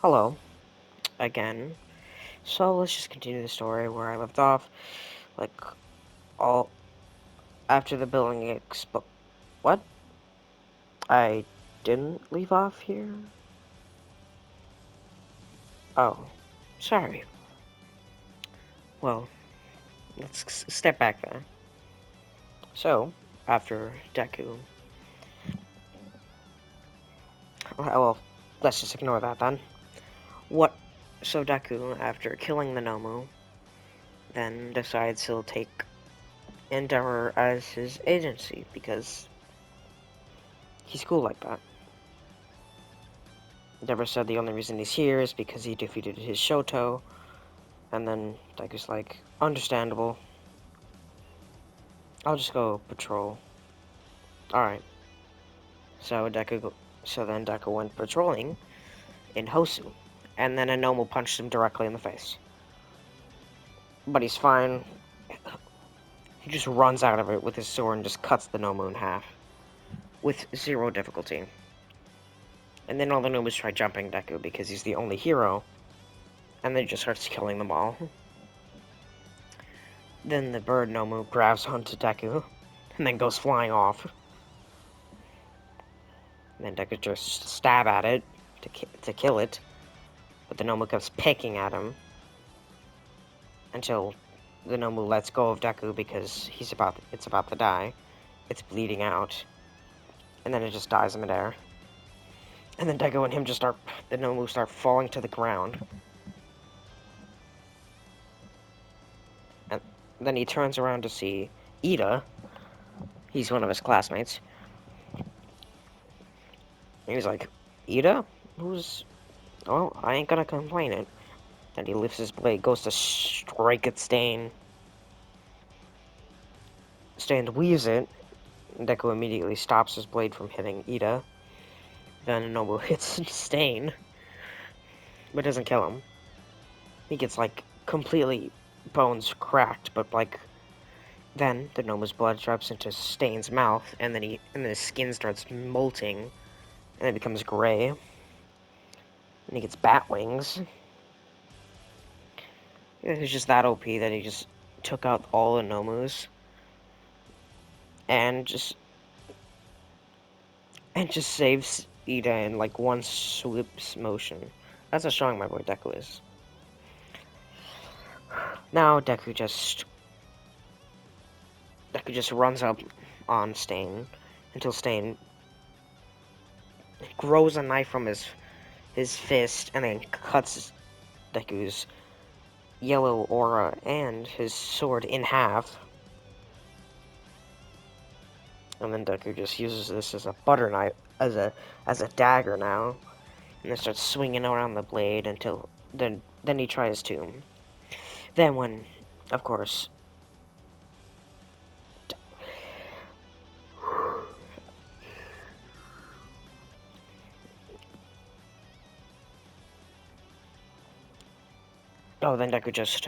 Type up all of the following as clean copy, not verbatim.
Hello, again. So let's just continue the story where I left off. Like, all after the building exploded. What? I didn't leave off here? Oh, sorry. Well, let's step back then. So, after Deku. Well, let's just ignore that then. What? So Deku, after killing the Nomu, then decides he'll take Endeavor as his agency because he's cool like that. Endeavor said the only reason he's here is because he defeated his Shoto, and then Deku's like, understandable. I'll just go patrol. Alright. So then Deku went patrolling in Hosu, and then a Nomu punched him directly in the face. But he's fine. He just runs out of it with his sword and just cuts the Nomu in half. With zero difficulty. And then all the Nomus try jumping Deku because he's the only hero, and then he just starts killing them all. Then the bird Nomu grabs onto Deku, and then goes flying off. And then Deku just stab at it to kill it, but the Nomu keeps picking at him until the Nomu lets go of Deku because it's about to die. It's bleeding out, and then it just dies in midair. And then Deku and him the Nomu start falling to the ground. And then he turns around to see Ida. He's one of his classmates. And he's like, Ida? Well, I ain't gonna complain it. Then he lifts his blade, goes to strike at Stain. Stain weaves it. Deku immediately stops his blade from hitting Ida. Then Nobu hits Stain, but doesn't kill him. He gets, like, completely bones cracked, but, like, then the Nomu's blood drops into Stain's mouth, and then his skin starts molting, and it becomes gray. And he gets bat wings. He's just that OP that he just took out all the Nomus. And just saves Ida in, like, one swoop's motion. That's how strong my boy Deku is. Now Deku just runs up on Stain until Stain grows a knife from his fist and then cuts Deku's yellow aura and his sword in half. And then Deku just uses this as a butter knife, as a dagger now, and then starts swinging around the blade until then he tries to. Then when, of course, then Deku just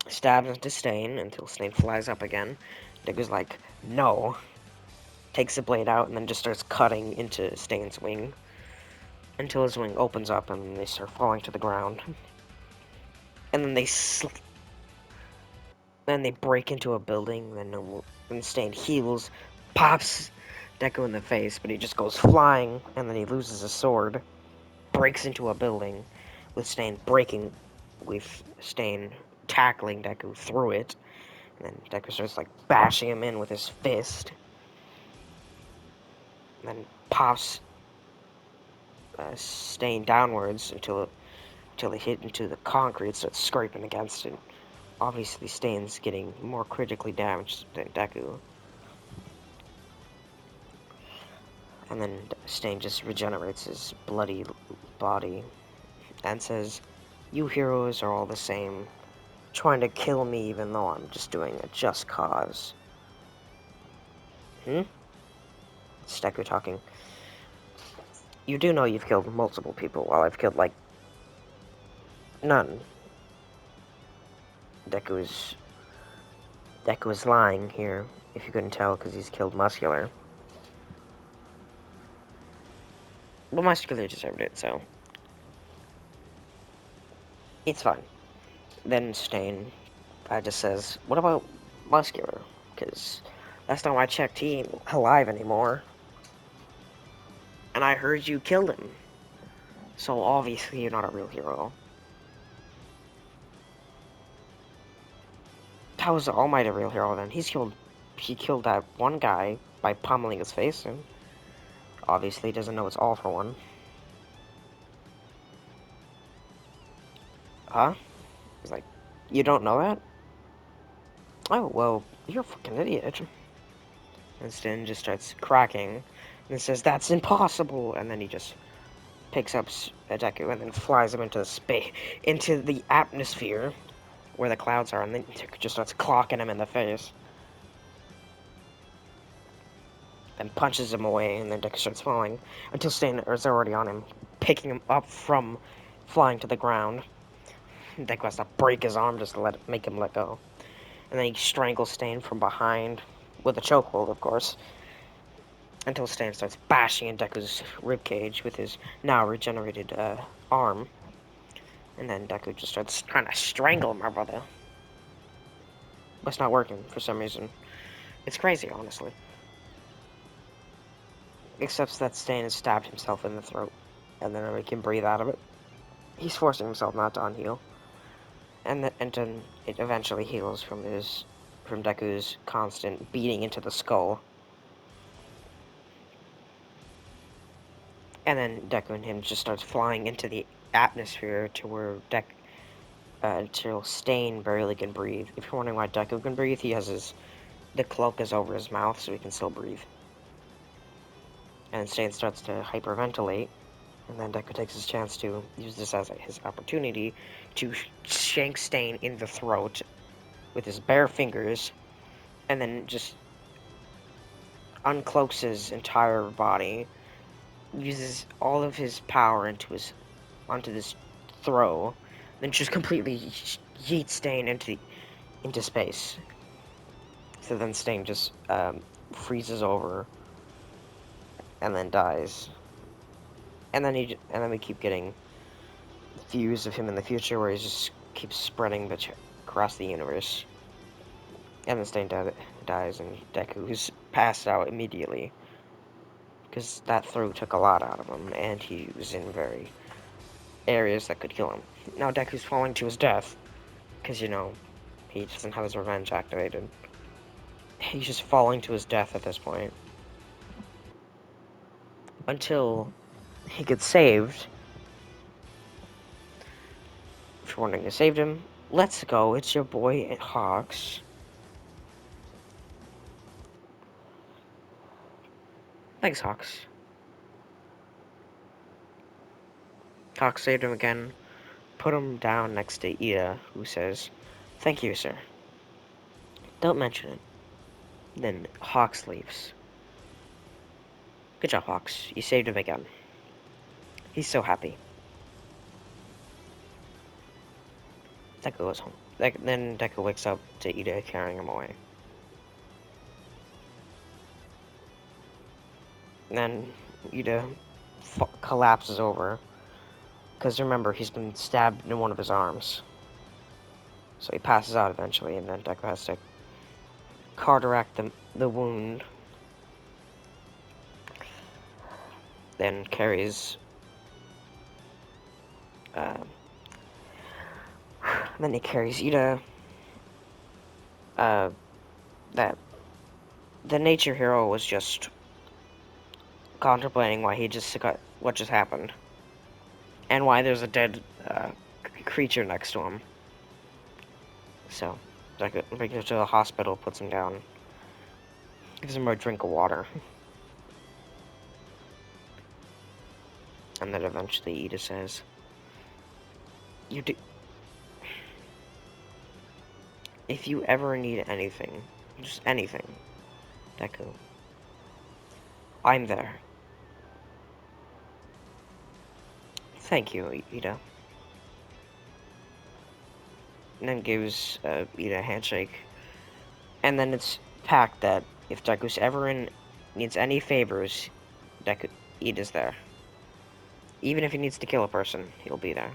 stabs into Stain until Stain flies up again. Deku's like, no. Takes the blade out and then just starts cutting into Stain's wing until his wing opens up and they start falling to the ground. And then they break into a building. Then Stain heals, pops Deku in the face, but he just goes flying, and then he loses his sword, breaks into a building with Stain tackling Deku through it, and then Deku starts, like, bashing him in with his fist, and then pops Stain downwards until it hit into the concrete, starts scraping against it. Obviously, Stain's getting more critically damaged than Deku. And then Stain just regenerates his bloody body and says, you heroes are all the same, trying to kill me even though I'm just doing a just cause. It's Deku talking. You do know you've killed multiple people, while I've killed, like, none. Deku is lying here, if you couldn't tell, because he's killed Muscular. Well, Muscular deserved it, so it's fine. Then Stain just says, "What about Muscular? Because last time I checked, he ain't alive anymore. And I heard you killed him. So obviously you're not a real hero." How is All Might a real hero then? He killed that one guy by pummeling his face, and obviously doesn't know it's All for One. Huh? He's like, "You don't know that? Oh, well, you're a fucking idiot." And Stin just starts cracking and says, "That's impossible!" And then he just picks up Deku and then flies him into the atmosphere where the clouds are, and then just starts clocking him in the face. Then punches him away, and then Deku starts falling until Stain is already on him, picking him up from flying to the ground. Deku has to break his arm just to make him let go. And then he strangles Stain from behind with a chokehold, of course, until Stan starts bashing in Deku's ribcage with his now regenerated arm. And then Deku just starts trying to strangle my brother. But it's not working for some reason. It's crazy, honestly. Except that Stan has stabbed himself in the throat, and then he can breathe out of it. He's forcing himself not to unheal. And then it eventually heals from Deku's constant beating into the skull. And then Deku and him just starts flying into the atmosphere to where until Stain barely can breathe. If you're wondering why Deku can breathe, the cloak is over his mouth so he can still breathe. And Stain starts to hyperventilate, and then Deku takes his chance to use this as his opportunity to shank Stain in the throat with his bare fingers, and then just uncloaks his entire body, uses all of his power onto this throw, then just completely yeets Stain into space. So then Stain just freezes over and then dies. And then we keep getting views of him in the future where he just keeps spreading across the universe. And then Stain dies, and Deku is passed out immediately because that throw took a lot out of him, and he was in very areas that could kill him. Now Deku's falling to his death because he doesn't have his revenge activated. He's just falling to his death at this point until he gets saved. If you're wondering who saved him, let's go. It's your boy Hawks. Thanks, Hawks. Hawks saved him again, put him down next to Ida, who says, "Thank you, sir. Don't mention it." Then Hawks leaves. Good job, Hawks. You saved him again. He's so happy. Deku goes home. Then Deku wakes up to Ida carrying him away. And then Ida collapses over. Because remember, he's been stabbed in one of his arms. So he passes out eventually, and then Deku has to cataract the wound. Then carries... then he carries Ida... that the nature hero was just contemplating what just happened. And why there's a dead creature next to him. So, Deku brings him to the hospital, puts him down, gives him a drink of water. And then eventually Ida says, if you ever need anything, just anything, Deku, I'm there. Thank you, Ida. And then gives Ida a handshake. And then it's packed that if Deku's ever needs any favors, Ida's there. Even if he needs to kill a person, he'll be there.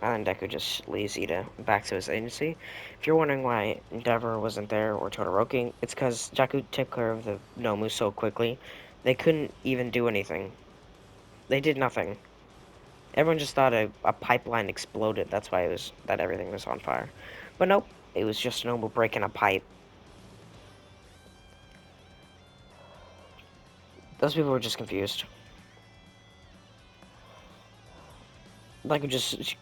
And then Deku just leaves Ida back to his agency. If you're wondering why Endeavor wasn't there or Todoroki, it's because Deku took care of the Nomu so quickly, they couldn't even do anything. They did nothing. Everyone just thought a pipeline exploded. That's why that everything was on fire. But nope, it was just Nomu breaking a pipe. Those people were just confused. Like, just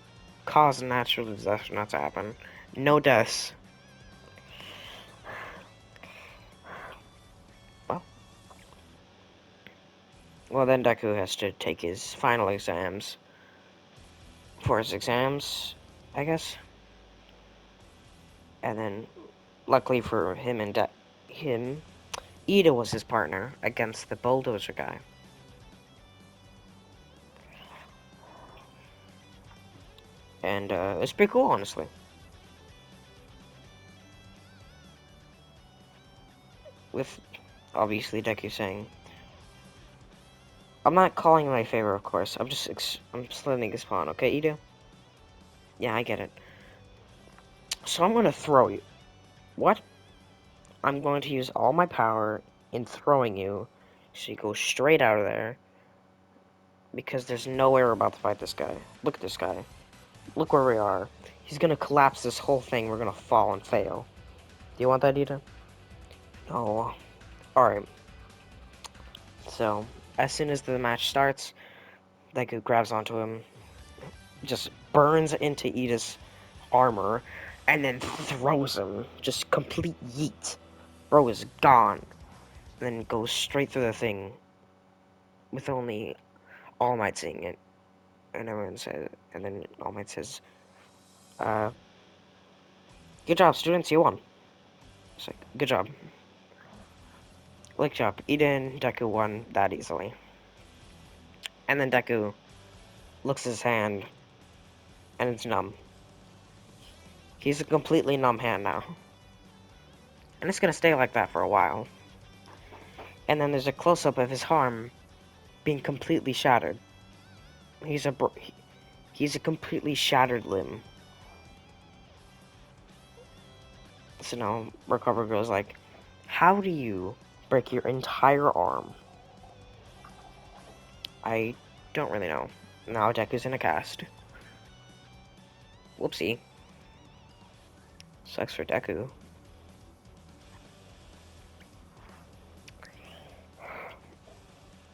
cause a natural disaster not to happen. No deaths. Well, then Deku has to take his final exams. For his exams, I guess. And then, luckily for him and him, Ida was his partner against the bulldozer guy. And it's pretty cool, honestly. With, obviously, Deku saying, I'm not calling my favor, of course. I'm just letting it spawn, okay, Ida? Yeah, I get it. So I'm gonna throw you. What? I'm going to use all my power in throwing you, so you go straight out of there. Because there's no way we're about to fight this guy. Look at this guy. Look where we are. He's gonna collapse this whole thing. We're gonna fall and fail. Do you want that, Ida? No. Alright. So, as soon as the match starts, Deku grabs onto him, just burns into Ida's armor, and then throws him. Just complete yeet. Bro is gone. And then goes straight through the thing with only All Might seeing it. And everyone says, and then All Might says, good job, students, you won. It's like, good job. Good job. Ida and Deku won that easily. And then Deku looks at his hand, and it's numb. He's a completely numb hand now. And it's gonna stay like that for a while. And then there's a close-up of his arm being completely shattered. He's a completely shattered limb. So now Recover goes like, how do you break your entire arm? I don't really know. Now Deku's in a cast. Whoopsie. Sucks for Deku.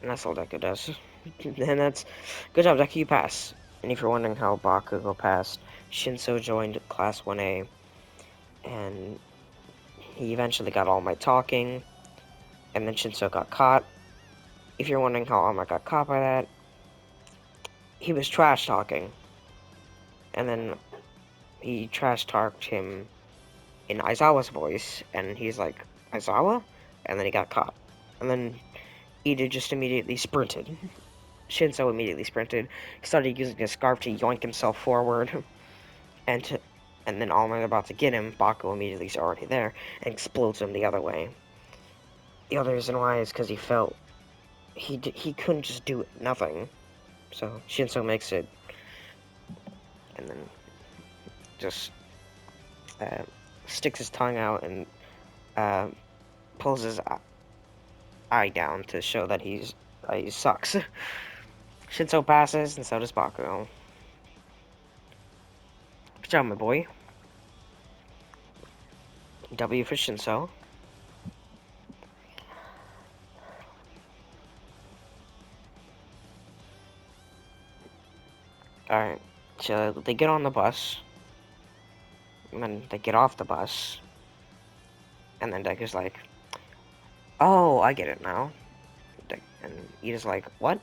And that's all Deku does. And that's... Good job, Deku, you pass. And if you're wondering how Bakugo passed, Shinso joined Class 1A. And he eventually got All Might talking. And then Shinso got caught. If you're wondering how All Might got caught by that, he was trash talking. And then he trash talked him in Aizawa's voice. And he's like, Aizawa? And then he got caught. And then Ida just immediately sprinted. Shinso immediately sprinted, started using his scarf to yoink himself forward, and then All Might about to get him, Bakugo immediately is already there, and explodes him the other way. The other reason why is because he felt he couldn't just do nothing, so Shinso makes it, and then just sticks his tongue out and pulls his eye down to show that he sucks. Shinso passes, and so does Bakugo. Good job, my boy. W for Shinso. Alright, so they get on the bus, and then they get off the bus, and then Deku's like, oh, I get it now. And Ida's like, what?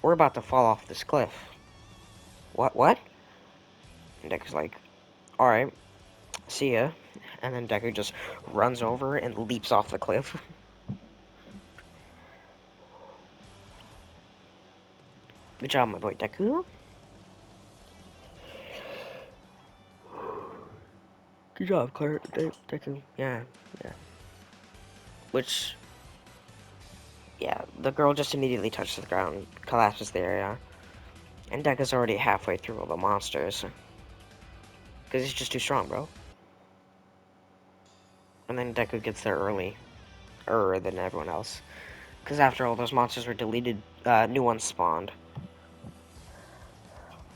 We're about to fall off this cliff. What? And Deku's like, alright, see ya. And then Deku just runs over and leaps off the cliff. Good job, my boy Deku. Good job, Claire. Deku. Yeah. Which, Yeah, the girl just immediately touches the ground, collapses the area, and Deku's already halfway through all the monsters. Because he's just too strong, bro. And then Deku gets there early. Earlier than everyone else. Because after all those monsters were deleted, new ones spawned.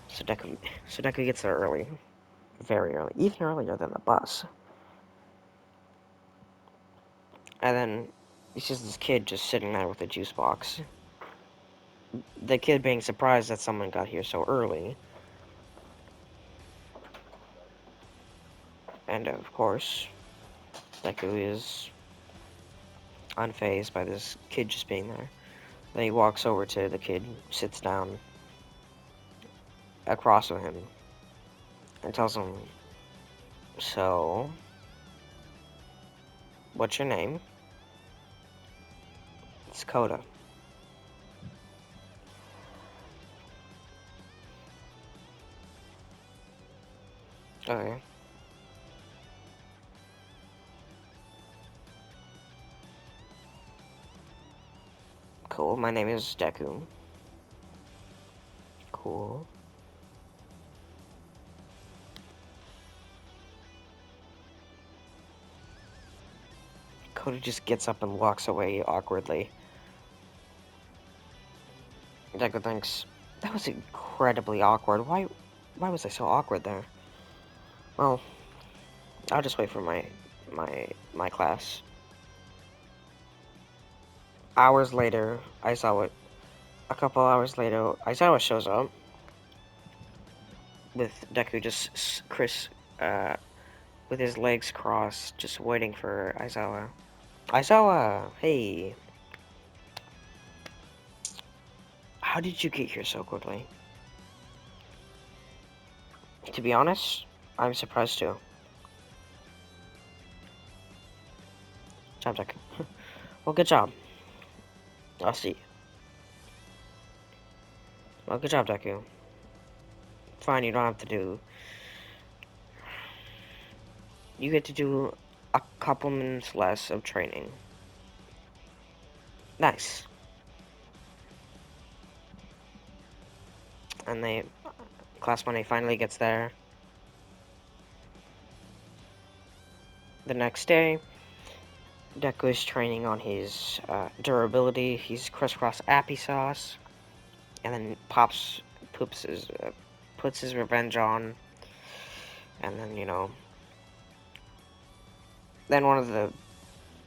So Deku gets there early. Very early. Even earlier than the bus. And then he sees this kid just sitting there with a juice box. The kid being surprised that someone got here so early. And of course, Deku is unfazed by this kid just being there. Then he walks over to the kid, sits down across from him, and tells him, "So, what's your name?" "It's Coda." "Okay." "Cool, my name is Deku." "Cool." Coda just gets up and walks away awkwardly. Deku thinks, that was incredibly awkward. Why was I so awkward there? Well, I'll just wait for my class. Hours later, a couple hours later, Aizawa shows up with Deku just with his legs crossed, just waiting for Aizawa. "Aizawa, hey, how did you get here so quickly?" "To be honest, I'm surprised too." "Job, Deku." "Well, good job. I'll see." "Well, good job, Deku. Fine, you don't have to do... You get to do a couple minutes less of training." "Nice." And Class 1A finally gets there. The next day, Deku is training on his durability. He's crisscross applesauce, and then puts his revenge on, and then then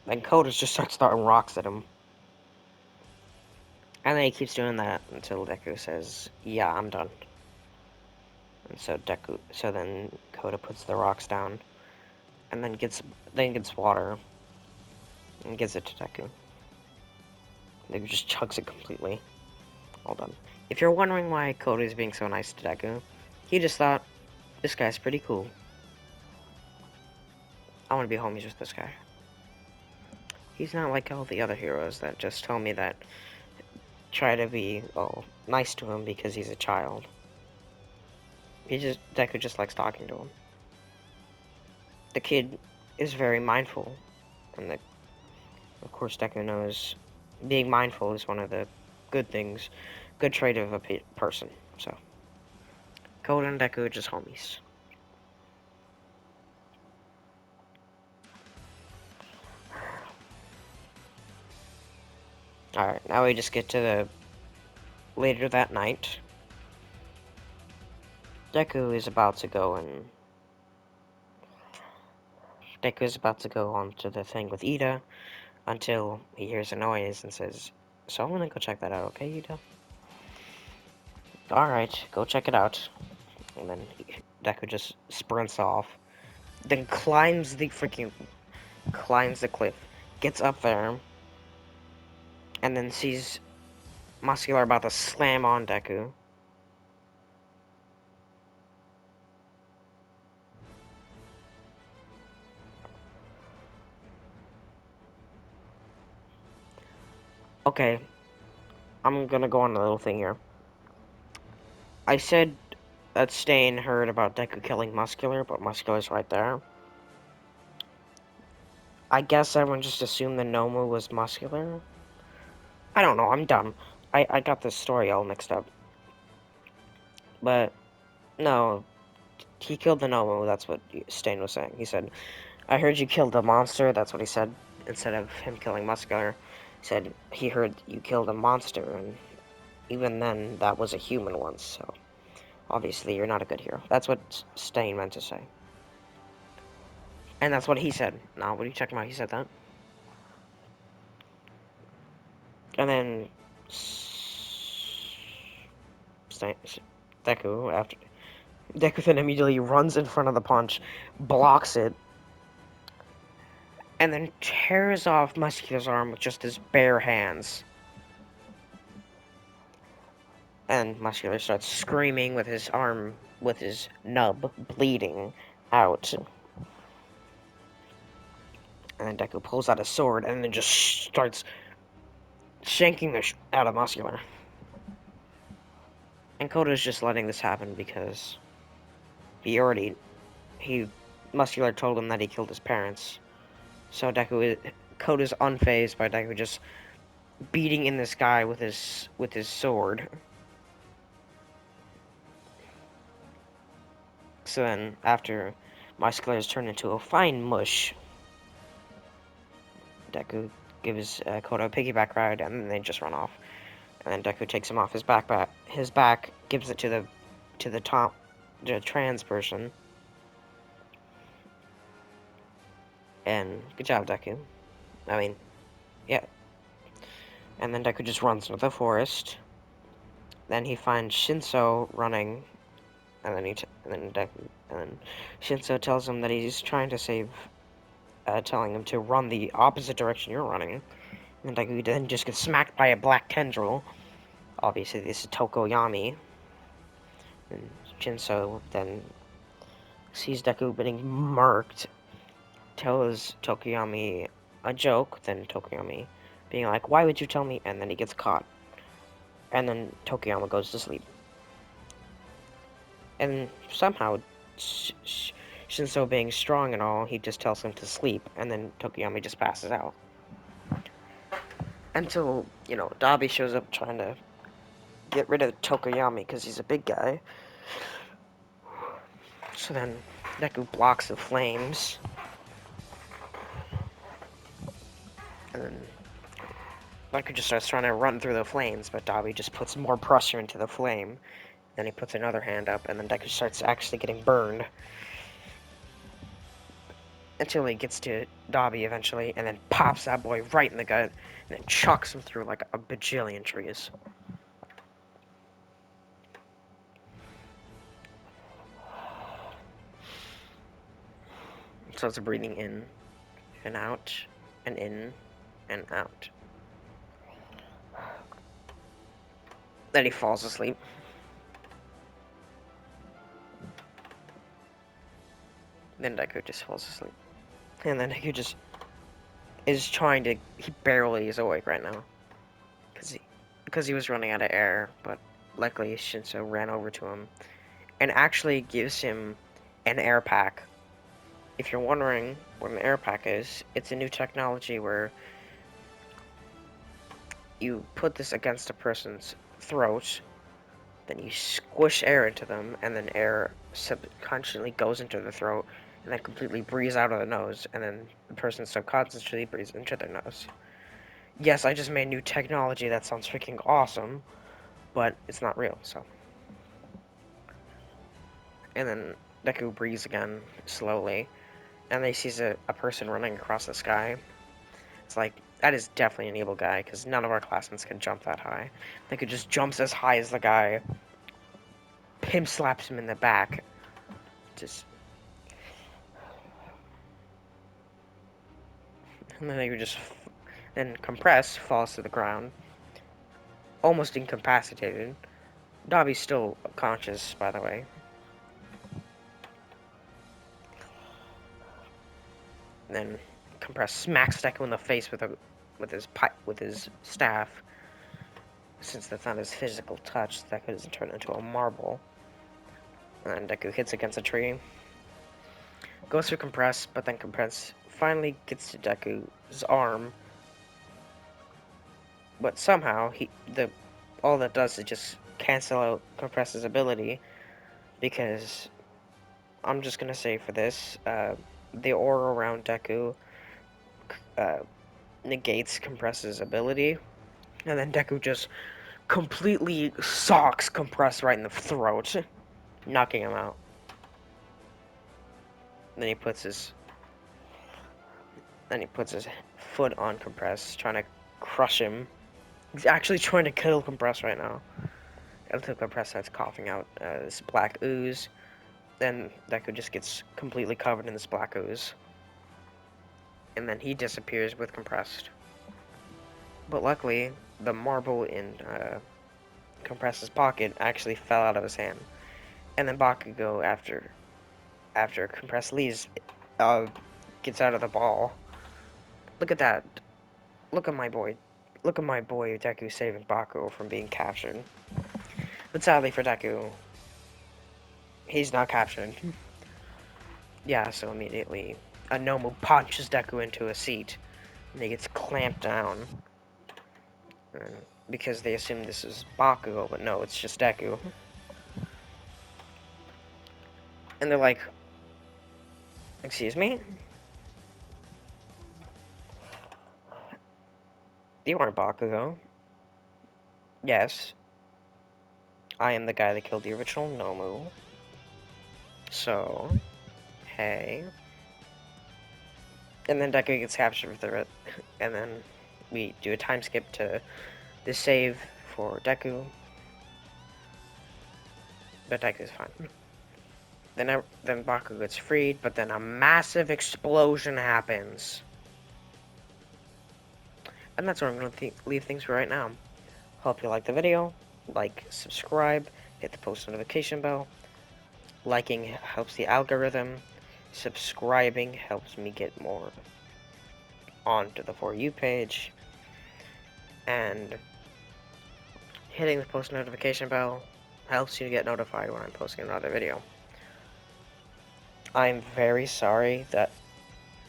then Coders just starts throwing rocks at him, and then he keeps doing that until Deku says, "Yeah, I'm done." And so then Koda puts the rocks down, and then gets water and gives it to Deku. Deku just chugs it completely. All done. If you're wondering why Koda is being so nice to Deku, he just thought, this guy's pretty cool. I want to be homies with this guy. He's not like all the other heroes that just tell me that try to be, nice to him because he's a child. Deku just likes talking to him. The kid is very mindful, and of course Deku knows being mindful is one of the good trait of a person, so. Koda and Deku are just homies. Alright, now we just get to the later that night. Deku is about to go on to the thing with Ida until he hears a noise and says, "So I'm gonna go check that out, okay, Ida?" "Alright, go check it out." And then Deku just sprints off, then climbs the cliff, gets up there, and then sees Muscular about to slam on Deku. Okay, I'm gonna go on a little thing here. I said that Stain heard about Deku killing Muscular, but Muscular's right there. I guess everyone just assumed the Nomu was Muscular. I don't know, I'm dumb. I got this story all mixed up. But, no, he killed the Nomu, that's what Stain was saying. He said, I heard you killed the monster, that's what he said, instead of him killing Muscular. He said, he heard you killed a monster, and even then, that was a human once, so obviously you're not a good hero. That's what Stain meant to say. And that's what he said. Now, what are you talking about? He said that. And then Deku then immediately runs in front of the punch, blocks it, and then tears off Muscular's arm with just his bare hands. And Muscular starts screaming with his arm, with his nub bleeding out. And then Deku pulls out a sword and then just starts shanking the out of Muscular. And Koda's just letting this happen because Muscular told him that he killed his parents. So Koda's unfazed by Deku just beating in this guy with his sword. So then, after Muscular is turned into a fine mush, Deku gives Koda a piggyback ride, and then they just run off. And then Deku takes him off his back, gives it to the trans person. And good job, Deku. I mean, yeah. And then Deku just runs into the forest. Then he finds Shinso running, and then Shinso tells him that he's trying to save, telling him to run the opposite direction you're running. And Deku then just gets smacked by a black tendril. Obviously, this is Tokoyami. And Shinso then sees Deku getting murked, tells Tokoyami a joke, then Tokoyami being like, why would you tell me? And then he gets caught. And then Tokoyami goes to sleep. And somehow, Shinso being strong and all, he just tells him to sleep, and then Tokoyami just passes out. Until, Dabi shows up trying to get rid of Tokoyami because he's a big guy. So then Deku blocks the flames. And then Deku just starts trying to run through the flames, but Dabi just puts more pressure into the flame. Then he puts another hand up, and then Deku starts actually getting burned. Until he gets to Dabi eventually, and then pops that boy right in the gut, and then chucks him through like a bajillion trees. So it's breathing in and out, and in and out. Then he falls asleep. Then Deku just falls asleep. And then Deku just is trying to... He barely is awake right now. Because he was running out of air, but luckily Shinso ran over to him and actually gives him an air pack. If you're wondering what an air pack is, it's a new technology where you put this against a person's throat, then you squish air into them, and then air subconsciously goes into the throat, and then completely breathes out of the nose, and then the person subconsciously breathes into their nose. Yes, I just made new technology that sounds freaking awesome, but it's not real, so. And then Deku breathes again, slowly, and then he sees a person running across the sky. It's like, that is definitely an evil guy, because none of our classmates can jump that high. Deku just jumps as high as the guy, pimp slaps him in the back. Just... And then Deku just... Then Compress falls to the ground, almost incapacitated. Dabi's still conscious, by the way. And then Compress smacks Deku in the face with his staff. Since that's not his physical touch, Deku doesn't turn into a marble. And Deku hits against a tree. Goes through Compress, but then Compress finally gets to Deku's arm. But somehow all that does is just cancel out Compress's ability, because I'm just gonna say for this, the aura around Deku uh, negates Compress's ability, and then Deku just completely socks Compress right in the throat, knocking him out. Then he puts his foot on Compress, trying to crush him. He's actually trying to kill Compress right now. Until Compress starts coughing out this black ooze. Then Deku just gets completely covered in this black ooze. And then he disappears with Compressed. But luckily, the marble in Compress's pocket actually fell out of his hand. And then Bakugo, after Compress leaves, gets out of the ball. Look at that. Look at my boy. Look at my boy Deku saving Bakugo from being captured. But sadly for Deku, he's not captured. Yeah, so immediately Anomu punches Deku into a seat, and he gets clamped down. And because they assume this is Bakugo, but no, it's just Deku. And they're like, excuse me? You aren't Bakugo. Yes. I am the guy that killed the original Nomu. So, hey. And then Deku gets captured with it. And then we do a time skip to the save for Deku. But Deku's fine. Then Bakugo gets freed, but then a massive explosion happens. And that's where I'm going to leave things for right now. Hope you liked the video. Like, subscribe, hit the post notification bell. Liking helps the algorithm. Subscribing helps me get more onto the For You page. And hitting the post notification bell helps you get notified when I'm posting another video. I'm very sorry that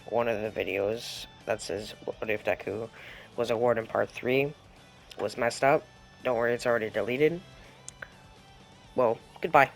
one of the videos that says What If Deku was a Warden Part 3 was messed up. Don't worry, it's already deleted. Well, goodbye.